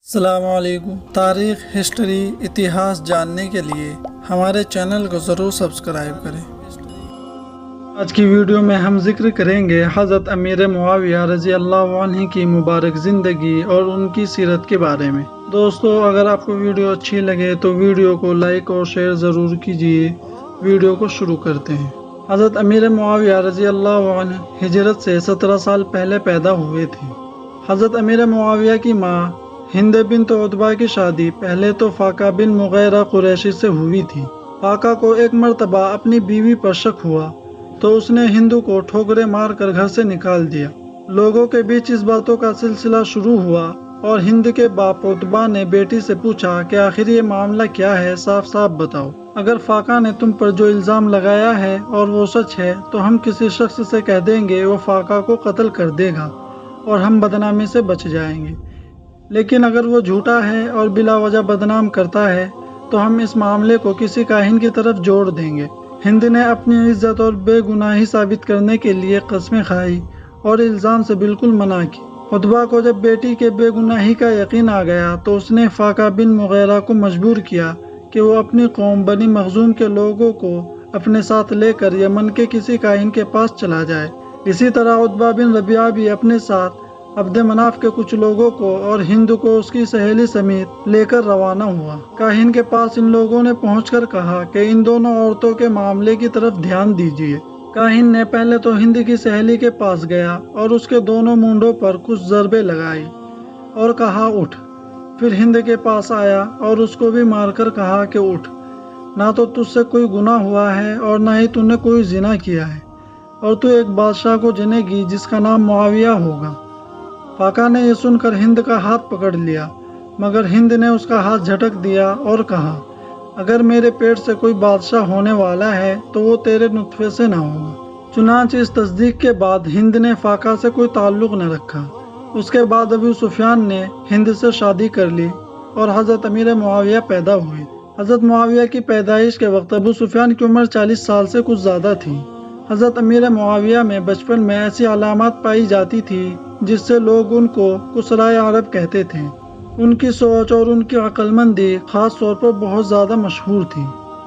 السلام علیکم۔ تاریخ، ہسٹری، اتہاس جاننے کے لیے ہمارے چینل کو ضرور سبسکرائب کریں۔ آج کی ویڈیو میں ہم ذکر کریں گے حضرت امیر معاویہ رضی اللہ عنہ کی مبارک زندگی اور ان کی سیرت کے بارے میں۔ دوستو، اگر آپ کو ویڈیو اچھی لگے تو ویڈیو کو لائک اور شیئر ضرور کیجیے۔ ویڈیو کو شروع کرتے ہیں۔ حضرت امیر معاویہ رضی اللہ عنہ ہجرت سے 17 سال پہلے پیدا ہوئے تھے۔ حضرت امیر معاویہ کی ماں ہند بنت عتبہ کی شادی پہلے تو فاقہ بن مغیرہ قریشی سے ہوئی تھی۔ فاقہ کو ایک مرتبہ اپنی بیوی پر شک ہوا تو اس نے ہند کو ٹھوکریں مار کر گھر سے نکال دیا۔ لوگوں کے بیچ اس باتوں کا سلسلہ شروع ہوا اور ہند کے باپ عتبہ نے بیٹی سے پوچھا کہ آخر یہ معاملہ کیا ہے، صاف صاف بتاؤ۔ اگر فاقہ نے تم پر جو الزام لگایا ہے اور وہ سچ ہے تو ہم کسی شخص سے کہہ دیں گے وہ فاقہ کو قتل کر دے گا اور ہم بدنامی سے بچ جائیں گے، لیکن اگر وہ جھوٹا ہے اور بلا وجہ بدنام کرتا ہے تو ہم اس معاملے کو کسی کاہن کی طرف جوڑ دیں گے۔ ہند نے اپنی عزت اور بے گناہی ثابت کرنے کے لیے قسمیں کھائی اور الزام سے بالکل منع کی۔ عتبہ کو جب بیٹی کے بے گناہی کا یقین آ گیا تو اس نے فاقہ بن مغیرہ کو مجبور کیا کہ وہ اپنی قوم بنی مخزوم کے لوگوں کو اپنے ساتھ لے کر یمن کے کسی کاہن کے پاس چلا جائے۔ اسی طرح عتبہ بن ربیعہ بھی اپنے ساتھ عبد مناف کے کچھ لوگوں کو اور ہند کو اس کی سہیلی سمیت لے کر روانہ ہوا۔ کاہن کے پاس ان لوگوں نے پہنچ کر کہا کہ ان دونوں عورتوں کے معاملے کی طرف دھیان دیجیے۔ کاہن نے پہلے تو ہند کی سہیلی کے پاس گیا اور اس کے دونوں مونڈوں پر کچھ ضربیں لگائی اور کہا اٹھ۔ پھر ہند کے پاس آیا اور اس کو بھی مار کر کہا کہ اٹھ، نہ تو تجھ سے کوئی گناہ ہوا ہے اور نہ ہی تو نے کوئی زنا کیا ہے، اور تو ایک بادشاہ کو جنے گی جس کا نام معاویہ ہوگا۔ فاقہ نے یہ سن کر ہند کا ہاتھ پکڑ لیا، مگر ہند نے اس کا ہاتھ جھٹک دیا اور کہا اگر میرے پیٹ سے کوئی بادشاہ ہونے والا ہے تو وہ تیرے نطفے سے نہ ہوگا۔ چنانچہ اس تصدیق کے بعد ہند نے فاقہ سے کوئی تعلق نہ رکھا۔ اس کے بعد ابو سفیان نے ہند سے شادی کر لی اور حضرت امیر معاویہ پیدا ہوئے۔ حضرت معاویہ کی پیدائش کے وقت ابو سفیان کی عمر 40 سال سے کچھ زیادہ تھی۔ حضرت امیر معاویہ میں بچپن میں ایسی علامات پائی جاتی تھی جس سے لوگ ان کو قصرائے عرب کہتے تھے۔ ان کی سوچ اور ان کی عقل مندی خاص طور پر بہت زیادہ مشہور تھی۔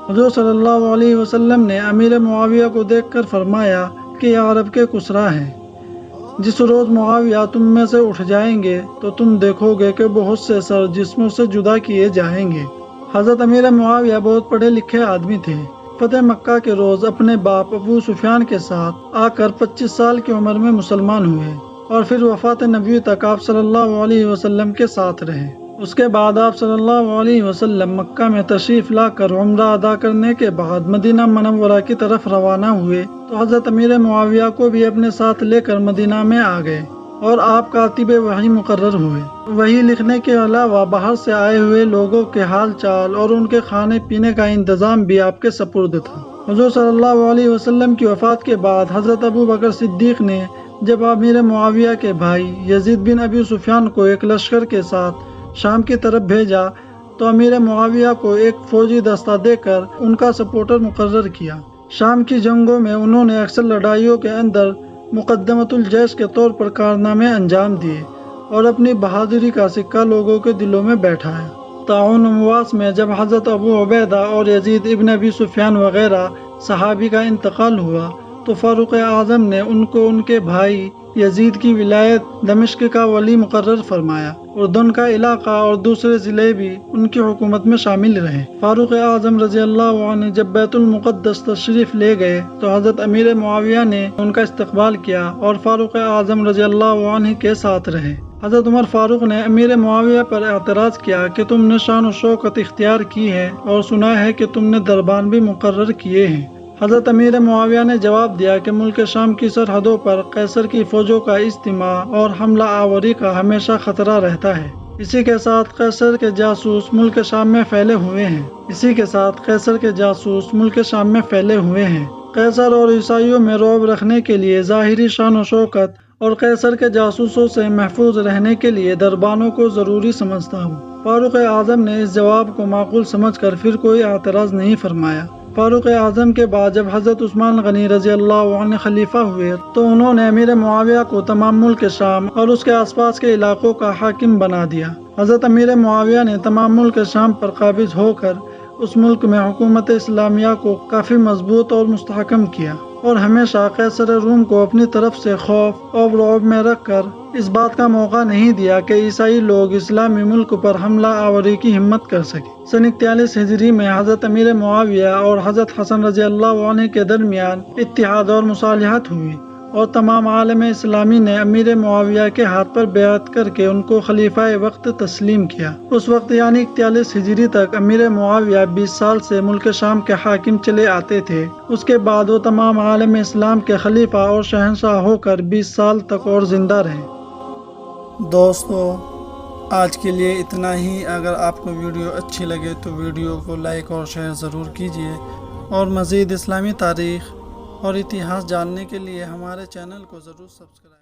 حضور صلی اللہ علیہ وسلم نے امیر معاویہ کو دیکھ کر فرمایا کہ یہ عرب کے قصرا ہیں۔ جس روز معاویہ تم میں سے اٹھ جائیں گے تو تم دیکھو گے کہ بہت سے سر جسموں سے جدا کیے جائیں گے۔ حضرت امیر معاویہ بہت پڑھے لکھے آدمی تھے۔ فتح مکہ کے روز اپنے باپ ابو سفیان کے ساتھ آ کر 25 سال کی عمر میں مسلمان ہوئے اور پھر وفات نبی تک آپ صلی اللہ علیہ وسلم کے ساتھ رہے۔ اس کے بعد آپ صلی اللہ علیہ وسلم مکہ میں تشریف لا کر عمرہ ادا کرنے کے بعد مدینہ منورہ کی طرف روانہ ہوئے تو حضرت امیر معاویہ کو بھی اپنے ساتھ لے کر مدینہ میں آ گئے اور آپ کاتب وحی مقرر ہوئے۔ وحی لکھنے کے علاوہ باہر سے آئے ہوئے لوگوں کے حال چال اور ان کے کھانے پینے کا انتظام بھی آپ کے سپرد تھا۔ حضور صلی اللہ علیہ وسلم کی وفات کے بعد حضرت ابو بکر صدیق نے جب امیر معاویہ کے بھائی یزید بن ابی سفیان کو ایک لشکر کے ساتھ شام کی طرف بھیجا تو امیر معاویہ کو ایک فوجی دستہ دے کر ان کا سپورٹر مقرر کیا۔ شام کی جنگوں میں انہوں نے اکثر لڑائیوں کے اندر مقدمۃ الجیش کے طور پر کارنامے انجام دیے اور اپنی بہادری کا سکہ لوگوں کے دلوں میں بیٹھایا۔ طاعون امواس میں جب حضرت ابو عبیدہ اور یزید ابن ابی سفیان وغیرہ صحابی کا انتقال ہوا تو فاروق اعظم نے ان کو ان کے بھائی یزید کی ولایت دمشق کا ولی مقرر فرمایا۔ اردن کا علاقہ اور دوسرے ضلع بھی ان کی حکومت میں شامل رہے۔ فاروق اعظم رضی اللہ عنہ جب بیت المقدس تشریف لے گئے تو حضرت امیر معاویہ نے ان کا استقبال کیا اور فاروق اعظم رضی اللہ عنہ کے ساتھ رہے۔ حضرت عمر فاروق نے امیر معاویہ پر اعتراض کیا کہ تم نے شان و شوکت اختیار کی ہے اور سنا ہے کہ تم نے دربان بھی مقرر کیے ہیں۔ حضرت امیر معاویہ نے جواب دیا کہ ملک شام کی سرحدوں پر قیصر کی فوجوں کا اجتماع اور حملہ آوری کا ہمیشہ خطرہ رہتا ہے۔ اسی کے ساتھ قیصر کے جاسوس ملک شام میں پھیلے ہوئے ہیں۔ قیصر اور عیسائیوں میں رعب رکھنے کے لیے ظاہری شان و شوکت اور قیصر کے جاسوسوں سے محفوظ رہنے کے لیے دربانوں کو ضروری سمجھتا ہوں۔ فاروق اعظم نے اس جواب کو معقول سمجھ کر پھر کوئی اعتراض نہیں فرمایا۔ فاروق اعظم کے بعد جب حضرت عثمان غنی رضی اللہ عنہ خلیفہ ہوئے تو انہوں نے امیر معاویہ کو تمام ملک شام اور اس کے آس پاس کے علاقوں کا حاکم بنا دیا۔ حضرت امیر معاویہ نے تمام ملک شام پر قابض ہو کر اس ملک میں حکومت اسلامیہ کو کافی مضبوط اور مستحکم کیا، اور ہمیشہ قیصر روم کو اپنی طرف سے خوف اور رعب میں رکھ کر اس بات کا موقع نہیں دیا کہ عیسائی لوگ اسلامی ملک پر حملہ آوری کی ہمت کر سکیں۔ سن 41 ہجری میں حضرت امیر معاویہ اور حضرت حسن رضی اللہ عنہ کے درمیان اتحاد اور مصالحت ہوئی، اور تمام عالم اسلامی نے امیر معاویہ کے ہاتھ پر بیعت کر کے ان کو خلیفہ وقت تسلیم کیا۔ اس وقت یعنی 41 ہجری تک امیر معاویہ 20 سال سے ملک شام کے حاکم چلے آتے تھے۔ اس کے بعد وہ تمام عالم اسلام کے خلیفہ اور شہنشاہ ہو کر 20 سال تک اور زندہ رہے۔ دوستو، آج کے لیے اتنا ہی۔ اگر آپ کو ویڈیو اچھی لگے تو ویڈیو کو لائک اور شیئر ضرور کیجیے، اور مزید اسلامی تاریخ اور اتہاس جاننے کے لیے ہمارے چینل کو ضرور سبسکرائب